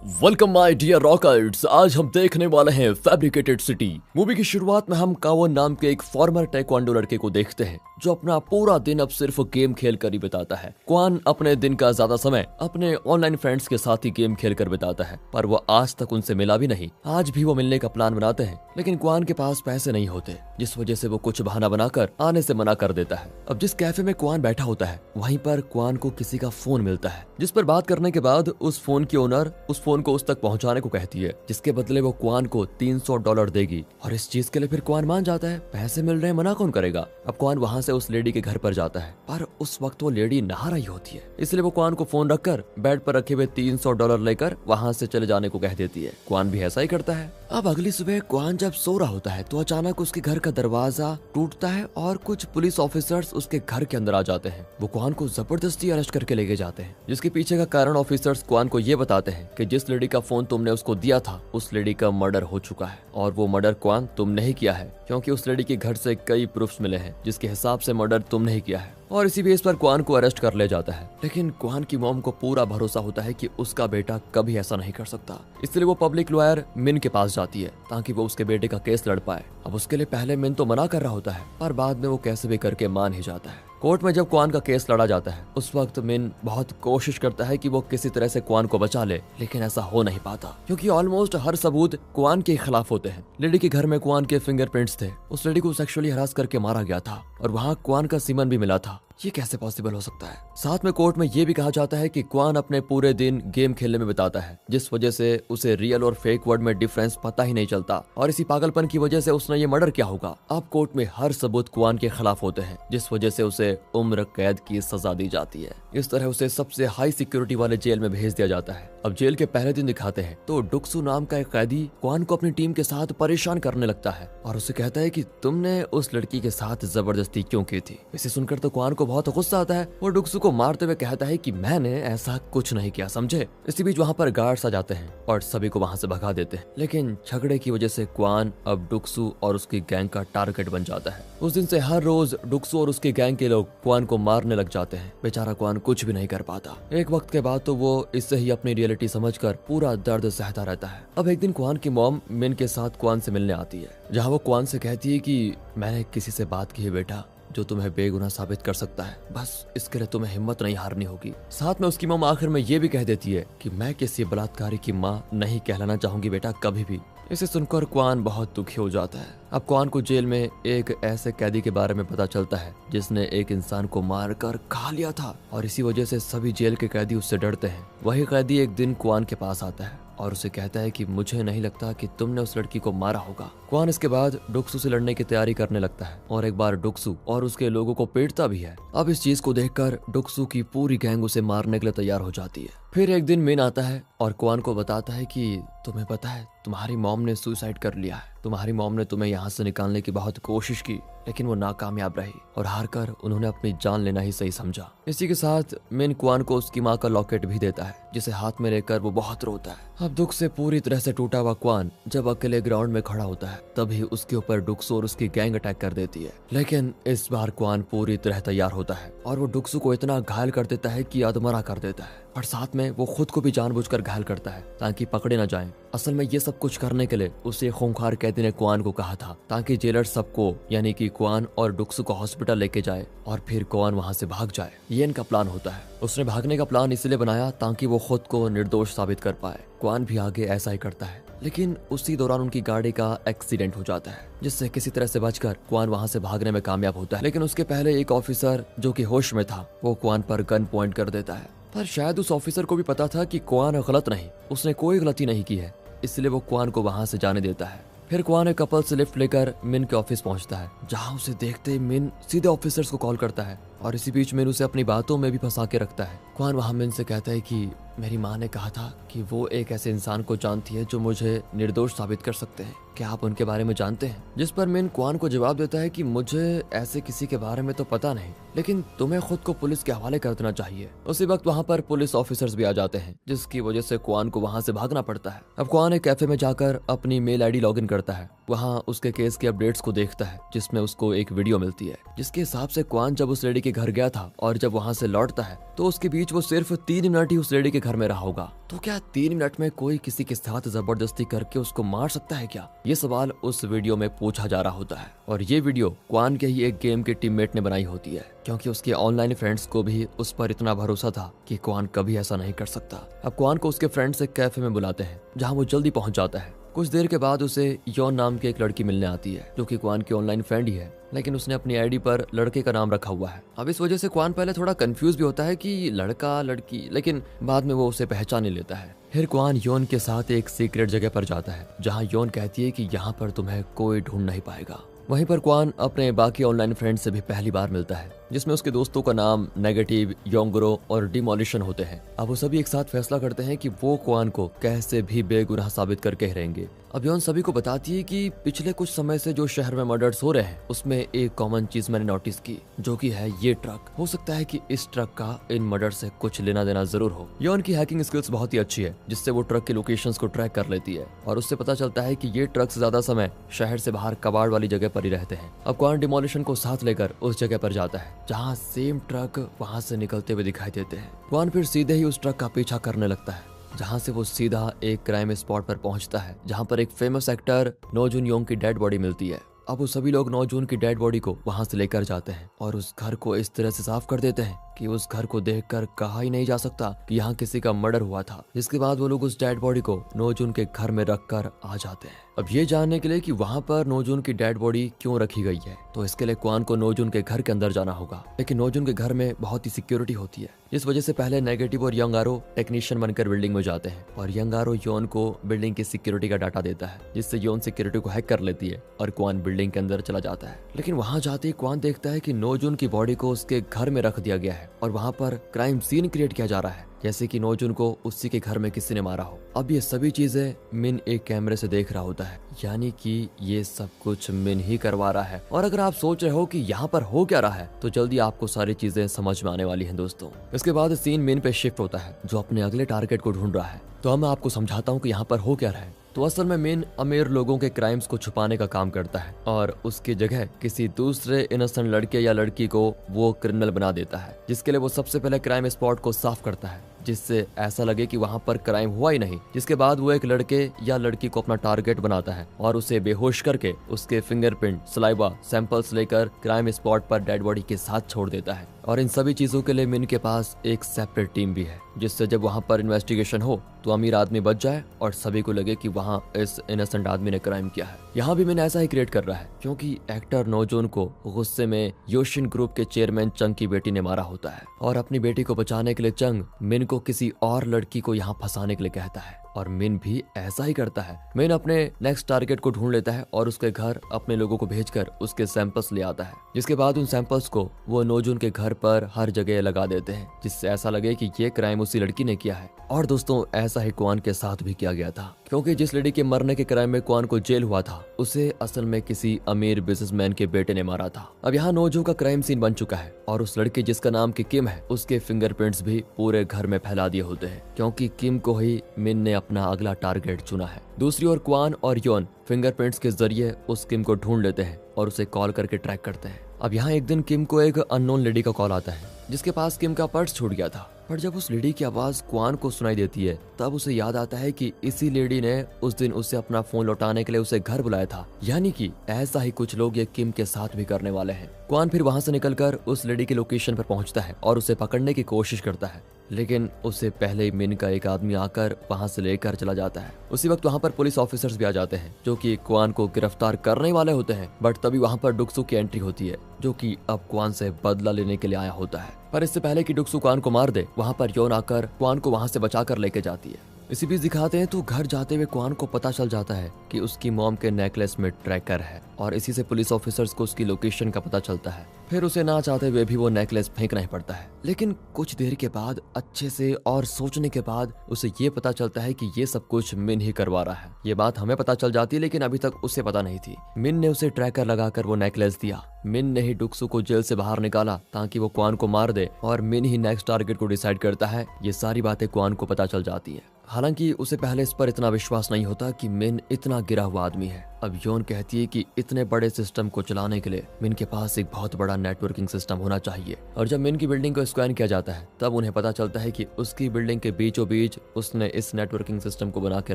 Welcome my dear rockers. आज हम देखने वाले हैं फैब्रिकेटेड सिटी। मूवी की शुरुआत में हम कावन नाम के एक फॉर्मर टेक्वांडो लड़के को देखते हैं जो अपना पूरा दिन अब सिर्फ गेम खेल कर ही बिताता है। क्वान अपने दिन का ज्यादा समय अपने ऑनलाइन फ्रेंड्स के साथ ही गेम खेल कर बिताता है, पर वो आज तक उनसे मिला भी नहीं। आज भी वो मिलने का प्लान बनाते हैं, लेकिन क्वान के पास पैसे नहीं होते, जिस वजह से वो कुछ बहाना बनाकर आने से मना कर देता है। अब जिस कैफे में क्वान बैठा होता है, वहीं पर क्वान को किसी का फोन मिलता है, जिस पर बात करने के बाद उस फोन की ओनर उस फोन को उस तक पहुंचाने को कहती है, जिसके बदले वो क्वान को $300 देगी। और इस चीज के लिए फिर क्वान मान जाता है। पैसे मिल रहे हैं, मना कौन करेगा। अब क्वान वहां से उस लेडी के घर पर जाता है, पर उस वक्त वो लेडी नहा रही होती है, इसलिए वो क्वान को फोन रखकर बेड पर रखे हुए $300 लेकर वहां से चले जाने को कह देती है। क्वान भी ऐसा ही करता है। अब अगली सुबह क्वान जब सो रहा होता है तो अचानक उसके घर का दरवाजा टूटता है और कुछ पुलिस ऑफिसर्स उसके घर के अंदर आ जाते हैं। वो क्वान को जबरदस्ती अरेस्ट करके लेके जाते हैं, जिसके पीछे का कारण ऑफिसर्स क्वान को ये बताते हैं कि जिस लेडी का फोन तुमने उसको दिया था, उस लेडी का मर्डर हो चुका है और वो मर्डर क्वान तुमने ही किया है, क्योंकि उस लेडी के घर से कई प्रूफ्स मिले हैं जिसके हिसाब से मर्डर तुमने ही किया है। और इसी बेस पर क्वान को अरेस्ट कर ले जाता है। लेकिन क्वान की मॉम को पूरा भरोसा होता है कि उसका बेटा कभी ऐसा नहीं कर सकता, इसलिए वो पब्लिक लॉयर मिन के पास जाती है ताकि वो उसके बेटे का केस लड़ पाए। अब उसके लिए पहले मिन तो मना कर रहा होता है, पर बाद में वो कैसे भी करके मान ही जाता है। कोर्ट में जब क्वान का केस लड़ा जाता है, उस वक्त मिन बहुत कोशिश करता है कि वो किसी तरह से क्वान को बचा ले, लेकिन ऐसा हो नहीं पाता क्योंकि ऑलमोस्ट हर सबूत क्वान के खिलाफ होते हैं। लेडी के घर में क्वान के फिंगरप्रिंट्स थे, उस लेडी को सेक्सुअली हरास करके मारा गया था और वहाँ क्वान का सीमन भी मिला था। ये कैसे पॉसिबल हो सकता है। साथ में कोर्ट में ये भी कहा जाता है कि क्वान अपने पूरे दिन गेम खेलने में बिताता है, जिस वजह से उसे रियल और फेक वर्ड में डिफरेंस पता ही नहीं चलता, और इसी पागलपन की वजह से उसने ये मर्डर किया होगा। अब कोर्ट में हर सबूत क्वान के खिलाफ होते हैं, जिस वजह से उसे उम्र कैद की सजा दी जाती है। इस तरह उसे सबसे हाई सिक्योरिटी वाले जेल में भेज दिया जाता है। अब जेल के पहले दिन दिखाते हैं तो डुक्सू नाम का एक कैदी क्वान को अपनी टीम के साथ परेशान करने लगता है और उसे कहता है कि तुमने उस लड़की के साथ जबरदस्ती क्यों की थी। इसे सुनकर तो क्वान को बहुत गुस्सा आता है। वो डुक्सू को मारते हुए कहता है कि मैंने ऐसा कुछ नहीं किया, समझे। इसी बीच वहाँ पर गार्ड्स आ जाते हैं और सभी को वहाँ से भगा देते हैं, लेकिन झगड़े की वजह से क्वान अब डुक्सू और उसकी गैंग का टारगेट बन जाता है। उस दिन से हर रोज डुक्सू और उसकी गैंग के लोग क्वान को मारने लग जाते हैं। बेचारा क्वान कुछ भी नहीं कर पाता। एक वक्त के बाद तो वो इससे ही अपनी रियलिटी समझकर पूरा दर्द सहता रहता है। अब एक दिन क्वान की मॉम मिन के साथ क्वान से मिलने आती है, जहाँ वो क्वान से कहती है कि मैंने किसी से बात की है बेटा जो तुम्हें बेगुनाह साबित कर सकता है, बस इसके लिए तुम्हें हिम्मत नहीं हारनी होगी। साथ में उसकी मॉम आखिर में ये भी कह देती है कि मैं किसी बलात्कारी की माँ नहीं कहलाना चाहूंगी बेटा, कभी भी। इसे सुनकर क्वान बहुत दुखी हो जाता है। अब क्वान को जेल में एक ऐसे कैदी के बारे में पता चलता है जिसने एक इंसान को मारकर खा लिया था, और इसी वजह से सभी जेल के कैदी उससे डरते हैं। वही कैदी एक दिन क्वान के पास आता है और उसे कहता है कि मुझे नहीं लगता कि तुमने उस लड़की को मारा होगा। क्वान इसके बाद डुक्सू से लड़ने की तैयारी करने लगता है और एक बार डुक्सू और उसके लोगों को पीटता भी है। अब इस चीज को देखकर डुक्सू की पूरी गैंग उसे मारने के लिए तैयार हो जाती है। फिर एक दिन मिन आता है और क्वान को बताता है कि तुम्हें पता है तुम्हारी मॉम ने सुसाइड कर लिया है। तुम्हारी मॉम ने तुम्हें यहाँ से निकालने की बहुत कोशिश की, लेकिन वो नाकामयाब रही और हारकर उन्होंने अपनी जान लेना ही सही समझा। इसी के साथ मिन क्वान को उसकी माँ का लॉकेट भी देता है, जिसे हाथ में लेकर वो बहुत रोता है। अब दुख से पूरी तरह से टूटा हुआ क्वान जब अकेले ग्राउंड में खड़ा होता है, तभी उसके ऊपर डुक्सू और उसकी गैंग अटैक कर देती है। लेकिन इस बार क्वान पूरी तरह तैयार होता है और वो डुक्सू को इतना घायल कर देता है कि अधमरा कर देता है, और साथ में वो खुद को भी जानबूझकर घायल करता है ताकि पकड़े न जाएं। असल में ये सब कुछ करने के लिए उसे खूंखार कैदी ने क्वान को कहा था ताकि जेलर सबको यानी कि क्वान और डुक्सू को हॉस्पिटल लेके जाए और फिर क्वान वहां से भाग जाए। ये इनका प्लान होता है। उसने भागने का प्लान इसलिए बनाया ताकि वो खुद को निर्दोष साबित कर पाए। क्वान भी आगे ऐसा ही करता है, लेकिन उसी दौरान उनकी गाड़ी का एक्सीडेंट हो जाता है, जिससे किसी तरह से बचकर क्वान वहां से भागने में कामयाब होता है। लेकिन उसके पहले एक ऑफिसर जो कि होश में था, वो क्वान पर गन पॉइंट कर देता है। पर शायद उस ऑफिसर को भी पता था कि क्वान गलत नहीं, उसने कोई गलती नहीं की है, इसलिए वो क्वान को वहां से जाने देता है। फिर क्वान एक कपल से लिफ्ट लेकर मिन के ऑफिस पहुंचता है, जहां उसे देखते ही मिन सीधे ऑफिसर्स को कॉल करता है और इसी बीच मिन उसे अपनी बातों में भी फंसा के रखता है। क्वान वहां मिन से कहता है कि मेरी माँ ने कहा था कि वो एक ऐसे इंसान को जानती है जो मुझे निर्दोष साबित कर सकते हैं, क्या आप उनके बारे में जानते हैं? जिस पर मिन क्वान को जवाब देता है कि मुझे ऐसे किसी के बारे में तो पता नहीं, लेकिन तुम्हें खुद को पुलिस के हवाले कर देना चाहिए। उसी वक्त वहाँ पर पुलिस ऑफिसर्स भी आ जाते हैं, जिसकी वजह से क्वान को वहाँ से भागना पड़ता है। अब क्वान एक कैफे में जाकर अपनी मेल आईडी लॉगिन करता है। वहाँ उसके केस के अपडेट्स को देखता है, जिसमें उसको एक वीडियो मिलती है, जिसके हिसाब से क्वान जब उस लेडी के घर गया था और जब वहाँ से लौटता है तो उसके बीच वो सिर्फ 3 मिनट ही उस लेडी के घर में रहा होगा। तो क्या 3 मिनट में कोई किसी के साथ जबरदस्ती करके उसको मार सकता है क्या? ये सवाल उस वीडियो में पूछा जा रहा होता है और ये वीडियो क्वान के ही एक गेम के टीममेट ने बनाई होती है, क्योंकि उसके ऑनलाइन फ्रेंड्स को भी उस पर इतना भरोसा था कि क्वान कभी ऐसा नहीं कर सकता। अब क्वान को उसके फ्रेंड्स एक कैफे में बुलाते हैं जहाँ वो जल्दी पहुंच जाता है। कुछ देर के बाद उसे योन नाम की एक लड़की मिलने आती है जो कि क्वान की ऑनलाइन फ्रेंड ही है, लेकिन उसने अपनी आईडी पर लड़के का नाम रखा हुआ है। अब इस वजह से क्वान पहले थोड़ा कंफ्यूज भी होता है कि लड़का लड़की, लेकिन बाद में वो उसे पहचान ही लेता है। फिर क्वान योन के साथ एक सीक्रेट जगह पर जाता है जहाँ योन कहती है कि यहाँ पर तुम्हें कोई ढूंढ नहीं पाएगा। वहीं पर क्वान अपने बाकी ऑनलाइन फ्रेंड से भी पहली बार मिलता है, जिसमें उसके दोस्तों का नाम नेगेटिव, योंगरो और डिमोलिशन होते हैं। अब वो सभी एक साथ फैसला करते हैं कि वो क्वान को कैसे भी बेगुनाह साबित करके ही रहेंगे। अब योन सभी को बताती है कि पिछले कुछ समय से जो शहर में मर्डर्स हो रहे हैं उसमें एक कॉमन चीज मैंने नोटिस की, जो कि है ये ट्रक। हो सकता है कि इस ट्रक का इन मर्डर से कुछ लेना देना जरूर हो। योन की हैकिंग स्किल्स बहुत ही अच्छी है, जिससे वो ट्रक के लोकेशंस को ट्रैक कर लेती है और उससे पता चलता है कि ये ट्रक्स ज्यादा समय शहर से बाहर कबाड़ वाली जगह पर ही रहते हैं। अब क्वान डिमोलिशन को साथ लेकर उस जगह पर जाता है जहाँ सेम ट्रक वहाँ से निकलते हुए दिखाई देते हैं। क्वान फिर सीधे ही उस ट्रक का पीछा करने लगता है, जहाँ से वो सीधा एक क्राइम स्पॉट पर पहुंचता है जहाँ पर एक फेमस एक्टर नो जुन योंग की डेड बॉडी मिलती है। अब वो सभी लोग नो जून की डेड बॉडी को वहां से लेकर जाते हैं और उस घर को इस तरह से साफ कर देते हैं कि उस घर को देखकर कहा ही नहीं जा सकता कि यहाँ किसी का मर्डर हुआ था। जिसके बाद वो लोग उस डेड बॉडी को नोजून के घर में रखकर आ जाते हैं। अब ये जानने के लिए कि वहाँ पर नोजून की डेड बॉडी क्यों रखी गई है, तो इसके लिए क्वान को नोजून के घर के अंदर जाना होगा। लेकिन नोजून के घर में बहुत ही सिक्योरिटी होती है, जिस वजह से पहले नेगेटिव और यंग आरो टेक्नीशियन बनकर बिल्डिंग में जाते हैं और यंग आरो योन को बिल्डिंग की सिक्योरिटी का डाटा देता है, जिससे योन सिक्योरिटी को हैक कर लेती है और क्वान बिल्डिंग के अंदर चला जाता है। लेकिन वहाँ जाते ही क्वान देखता है कि नोजून की बॉडी को उसके घर में रख दिया गया है और वहाँ पर क्राइम सीन क्रिएट किया जा रहा है, जैसे कि नोजून को उसी के घर में किसी ने मारा हो। अब ये सभी चीजें मिन एक कैमरे से देख रहा होता है, यानी कि ये सब कुछ मिन ही करवा रहा है। और अगर आप सोच रहे हो कि यहाँ पर हो क्या रहा है, तो जल्दी आपको सारी चीजें समझ में आने वाली हैं दोस्तों। इसके बाद सीन मिन पे शिफ्ट होता है, जो अपने अगले टारगेट को ढूंढ रहा है। तो अब मैं आपको समझाता हूँ कि यहाँ पर हो क्या रहा है। तो असल में मिन अमीर लोगों के क्राइम्स को छुपाने का काम करता है और उसकी जगह किसी दूसरे इनोसेंट लड़के या लड़की को वो क्रिमिनल बना देता है, जिसके लिए वो सबसे पहले क्राइम स्पॉट को साफ करता है, जिससे ऐसा लगे कि वहाँ पर क्राइम हुआ ही नहीं। जिसके बाद वो एक लड़के या लड़की को अपना टारगेट बनाता है और उसे बेहोश करके उसके फिंगरप्रिंट, सलाइवा सैंपल्स लेकर क्राइम स्पॉट पर डेड बॉडी के साथ छोड़ देता है। और इन सभी चीजों के लिए मिन के पास एक सेपरेट टीम भी है, जिससे जब वहाँ पर इन्वेस्टिगेशन हो तो अमीर आदमी बच जाए और सभी को लगे कि वहाँ इस इनोसेंट आदमी ने क्राइम किया है। यहाँ भी मिन ऐसा ही क्रिएट कर रहा है, क्योंकि एक्टर नोजून को गुस्से में योशिन ग्रुप के चेयरमैन चंग की बेटी ने मारा होता है और अपनी बेटी को बचाने के लिए चंग मिन को किसी और लड़की को यहाँ फंसाने के लिए कहता है और मिन भी ऐसा ही करता है। मिन अपने नेक्स्ट टारगेट को ढूंढ लेता है और उसके घर अपने लोगों को भेजकर उसके सैंपल्स ले आता है, जिसके बाद उन सैंपल्स को वो नोजून के घर पर हर जगह लगा देते हैं, जिससे ऐसा लगे कि ये क्राइम उसी लड़की ने किया है। और दोस्तों ऐसा ही क्वान के साथ भी किया गया था, क्योंकि जिस लड़की के मरने के क्राइम में क्वान को जेल हुआ था, उसे असल में किसी अमीर बिजनेसमैन के बेटे ने मारा था। अब यहाँ नोजू का क्राइम सीन बन चुका है और उस लड़के जिसका नाम की किम है, उसके फिंगरप्रिंट्स भी पूरे घर में फैला दिए होते हैं, क्योंकि किम को ही मिन ने अपना अगला टारगेट चुना है। दूसरी ओर क्वान और योन फिंगरप्रिंट्स के जरिए उस किम को ढूंढ लेते हैं और उसे कॉल करके ट्रैक करते हैं। अब यहाँ एक दिन किम को एक अननोन लेडी का कॉल आता है, जिसके पास किम का पर्स छूट गया था। पर जब उस लेडी की आवाज क्वान को सुनाई देती है, तब उसे याद आता है कि इसी लेडी ने उस दिन उसे अपना फोन लौटाने के लिए उसे घर बुलाया था, यानी कि ऐसा ही कुछ लोग ये किम के साथ भी करने वाले हैं। क्वान फिर वहां से निकलकर उस लेडी के लोकेशन पर पहुंचता है और उसे पकड़ने की कोशिश करता है, लेकिन उससे पहले ही मिन का एक आदमी आकर वहां से लेकर चला जाता है। उसी वक्त वहां पर पुलिस ऑफिसर्स भी आ जाते हैं, जो कि क्वान को गिरफ्तार करने वाले होते हैं। बट तभी वहां पर डुक्सू की एंट्री होती है, जो कि अब क्वान से बदला लेने के लिए आया होता है। पर इससे पहले कि डुक्सू क्वान को मार दे, वहां पर योन आकर क्वान को वहां से बचाकर लेके जाती है। इसी बीच दिखाते हैं तो घर जाते हुए क्वान को पता चल जाता है कि उसकी मॉम के नेकलेस में ट्रैकर है और इसी से पुलिस ऑफिसर्स को उसकी लोकेशन का पता चलता है। फिर उसे ना चाहते हुए भी वो नेकलेस फेंकना ही पड़ता है। लेकिन कुछ देर के बाद अच्छे से और सोचने के बाद उसे ये पता चलता है कि ये सब कुछ मिन ही करवा रहा है। ये बात हमें पता चल जाती है, लेकिन अभी तक उसे पता नहीं थी। मिन ने उसे ट्रैकर लगाकर वो नेकलेस दिया। मिन ने ही डुक्सू को जेल से बाहर निकाला ताकि वो क्वान को मार दे और मिन ही नेक्स्ट टारगेट को डिसाइड करता है। ये सारी बातें क्वान को पता चल जाती है। हालांकि उसे पहले इस पर इतना विश्वास नहीं होता कि मिन इतना गिरा हुआ आदमी है। अब योन कहती है कि इतने बड़े सिस्टम को चलाने के लिए मिन के पास एक बहुत बड़ा नेटवर्किंग सिस्टम होना चाहिए। और जब मिन की बिल्डिंग को स्कैन किया जाता है तब उन्हें पता चलता है कि उसकी बिल्डिंग के बीचों बीच उसने इस नेटवर्किंग सिस्टम को बना के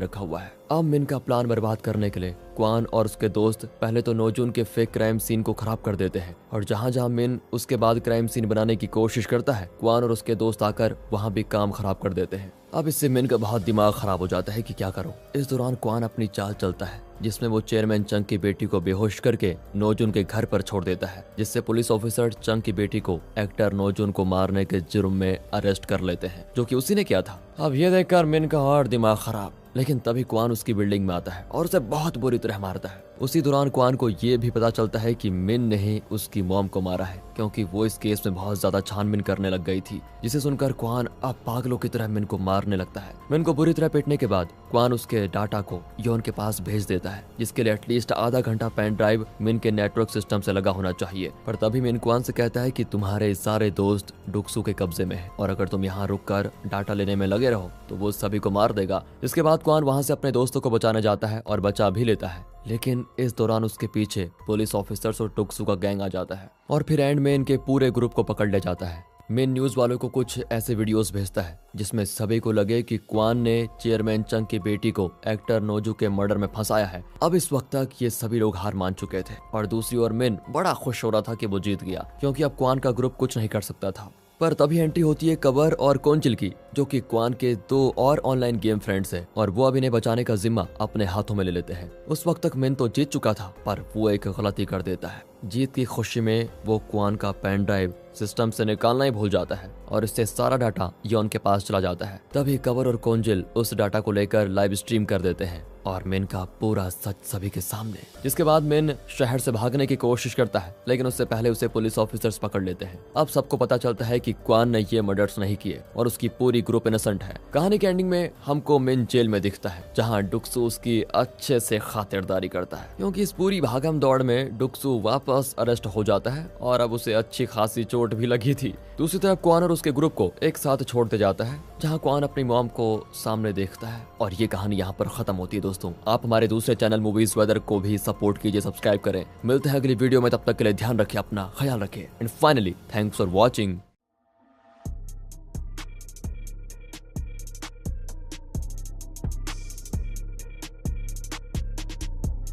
रखा हुआ है। अब मिन का प्लान बर्बाद करने के लिए क्वान और उसके दोस्त पहले तो नोजुन के फेक क्राइम सीन को खराब कर देते हैं, और जहाँ जहाँ मिन उसके बाद क्राइम सीन बनाने की कोशिश करता है क्वान और उसके दोस्त आकर वहाँ भी काम खराब कर देते हैं। अब इससे मिन का बहुत दिमाग खराब हो जाता है कि क्या करो। इस दौरान क्वान अपनी चाल चलता है जिसमें वो चेयरमैन चंग की बेटी को बेहोश करके नोजुन के घर पर छोड़ देता है, जिससे पुलिस ऑफिसर चंग की बेटी को एक्टर नोजुन को मारने के जुर्म में अरेस्ट कर लेते हैं, जो कि उसी ने किया था। अब ये देखकर मिन का और दिमाग खराब। लेकिन तभी क्वान उसकी बिल्डिंग में आता है और उसे बहुत बुरी तरह मारता है। उसी दौरान क्वान को ये भी पता चलता है कि मिन ने ही उसकी मॉम को मारा है, क्योंकि वो इस केस में बहुत ज्यादा छानबीन करने लग गई थी, जिसे सुनकर क्वान अब पागलों की तरह मिन को मारने लगता है। मिन को बुरी तरह पीटने के बाद क्वान उसके डाटा को योन के पास भेज देता है, जिसके लिए एटलीस्ट आधा घंटा पेन ड्राइव मिन के नेटवर्क सिस्टम से लगा होना चाहिए। पर तभी मिन क्वान से कहता है कि तुम्हारे सारे दोस्त डुक्सू के कब्जे में है और अगर तुम यहाँ रुक कर डाटा लेने में लगे रहो तो वो सभी को मार देगा। इसके बाद क्वान वहाँ से अपने दोस्तों को बचाने जाता है और बचा भी लेता है, लेकिन इस दौरान उसके पीछे पुलिस ऑफिसर्स और टुक्सू का गैंग आ जाता है और फिर एंड में इनके पूरे ग्रुप को पकड़ ले जाता है। मेन न्यूज वालों को कुछ ऐसे वीडियोस भेजता है जिसमें सभी को लगे कि क्वान ने चेयरमैन चंग की बेटी को एक्टर नोजू के मर्डर में फंसाया है। अब इस वक्त तक ये सभी लोग हार मान चुके थे और दूसरी ओर मिन बड़ा खुश हो रहा था कि वो जीत गया, क्योंकि अब क्वान का ग्रुप कुछ नहीं कर सकता था। पर तभी एंट्री होती है कबर और कोंचिल की, जो कि क्वान के 2 और ऑनलाइन गेम फ्रेंड्स हैं और वो अब इन्हें बचाने का जिम्मा अपने हाथों में ले लेते हैं। उस वक्त तक मिन तो जीत चुका था, पर वो एक गलती कर देता है। जीत की खुशी में वो क्वान का पेन ड्राइव सिस्टम से निकालना ही भूल जाता है और इससे सारा डाटा योन के पास चला जाता है। तभी कवर और कोंजिल उस डाटा को लेकर लाइव स्ट्रीम कर देते हैं और मिन का पूरा सच सभी के सामने, जिसके बाद मिन शहर से भागने की कोशिश करता है, लेकिन उससे पहले उसे पुलिस ऑफिसर्स पकड़ लेते हैं। अब सबको पता चलता है कि क्वान ने ये मर्डर्स नहीं किए और उसकी पूरी ग्रुप इनोसेंट है। कहानी के एंडिंग में हमको मिन जेल में दिखता है, जहाँ डुक्सू उसकी अच्छे से खातिरदारी करता है, क्योंकि इस पूरी भागम दौड़ में डुक्सू वापस अरेस्ट हो जाता है और अब उसे अच्छी खासी चोट भी लगी थी। दूसरी तरफ क्वान और उसके ग्रुप को एक साथ छोड़ते जाता है, जहाँ क्वान अपनी मॉम को सामने देखता है और ये कहानी यहाँ पर खत्म होती है। दोस्तों, आप हमारे दूसरे चैनल मूवीज वेदर को भी सपोर्ट कीजिए, सब्सक्राइब करें। मिलते हैं अगली वीडियो में, तब तक के लिए ध्यान रखें, अपना ख्याल रखें and finally thanks for watching.